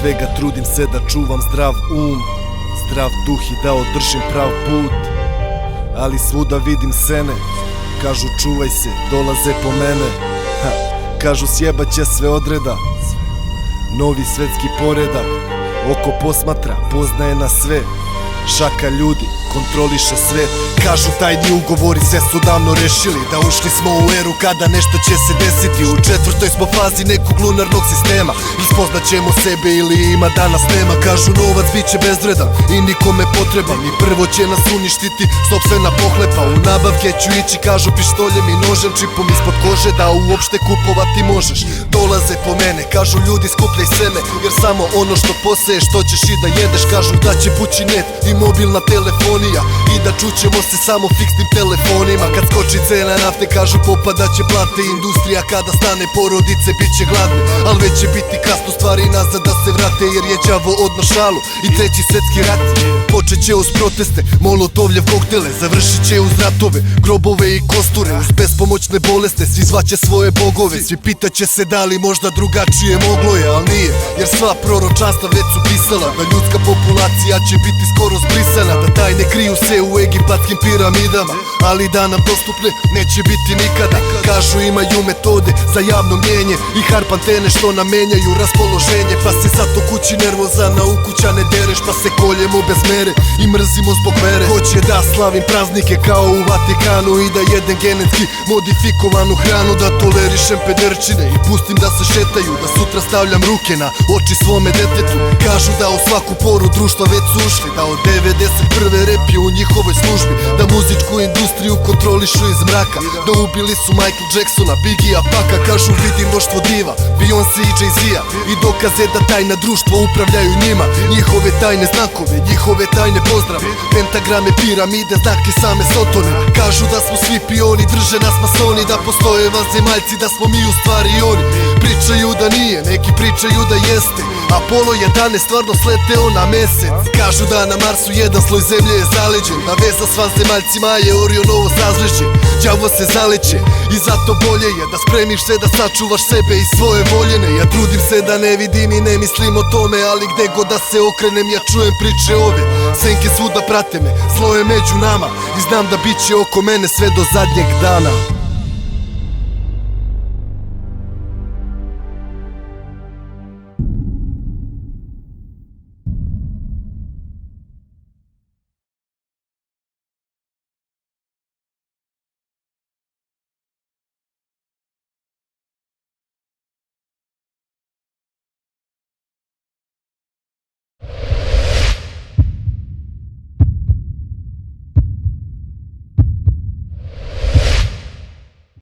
svega trudim se da čuvam zdrav zdrav duh i da održim prav put. Ali svuda vidim sene, kažu čuvaj se, dolaze po mene. Kažu sjebaće sve odreda, novi svetski poredak. Oko posmatra, poznaje nas sve. Šaka ljudi, kontroliše sve. Kažu tajni ugovori sve su davno rešili, da ušli smo u eru kada nešto će se desiti. U četvrtoj smo fazi nekog lunarnog sistema, ispoznat ćemo sebe ili ima danas nema. Kažu novac bit će bezvredan i nikome potreban, i prvo će nas uništiti sopstvena pohlepa. U nabavke ću ići, kažu pištoljem i nožem, čipom ispod kože da uopšte kupovati možeš. Dolaze po mene, kažu ljudi skupljaj seme, jer samo ono što poseješ to ćeš i da jedeš. Kažu da će pući net i mobilna telefonija i da čućemo se samo fiksnim telefonima. Kad skoči cena nafte kažu popadat će plate, industrija kada stane porodice bit će gladne. Al već će biti kasno stvari nazad da se vrate, jer je đavo odno šalu i treći svetski rat. Počet će uz proteste, molotovljev koktele, završit će uz ratove, grobove i kosture. Uz bespomoćne boleste svi zvaće svoje bogove, svi pitaće se da li možda drugačije moglo je, al nije, jer sva proročanstva već su pisala da ljudska populacija će biti skoro zbrisana, da tajne kriju se u egipatskim piramidama, ali da nam dostupne neće biti nikada. Kažu imaju metode za javno mnjenje i harpantene što nam menjaju raspoloženje, pa se zato kući nervozan, na ukućane dereš, pa se koljemo bez mere i mrzimo zbog vere. Hoće da slavim praznike kao u Vatikanu i da jedem genetski modifikovanu hranu, da tolerišem pederčine i pustim da se šetaju, da sutra stavljam ruke na oči svome detetu. Kažu da u svaku poru društva već su ušli, da od 91. rep je u njihovoj službi, da muzičku industriju kontrolišu iz mraka, da ubili su Michael Jacksona, Biggie-a, Paka. Kažu vidi mnoštvo diva, Beyoncé i Jay-Z-a, i dokaze da tajna društva upravljaju njima. Njihove tajne znakove, njihove tajne pozdrave, pentagrame, piramide, znake same sotone. Kažu da smo svi pioni, drže nas masoni, da postoje vanzemaljci, da smo mi u stvari oni. Pričaju da nije, neki pričaju da jeste, Apollo 11 stvarno sleteo na mesec. Kažu da na Marsu jedan sloj zemlje je zaleđen, da veza s vanzemaljcima je Orionovo sazvežđe. Đavo se zaleće i zato bolje je da spremiš se da sačuvaš sebe i svoje voljene. Ja trudim se da ne vidim i ne mislim o tome, ali gde god da se okrenem ja čujem priče ove. Senke svuda prate me, zlo je među nama i znam da bit će oko mene sve do zadnjeg dana.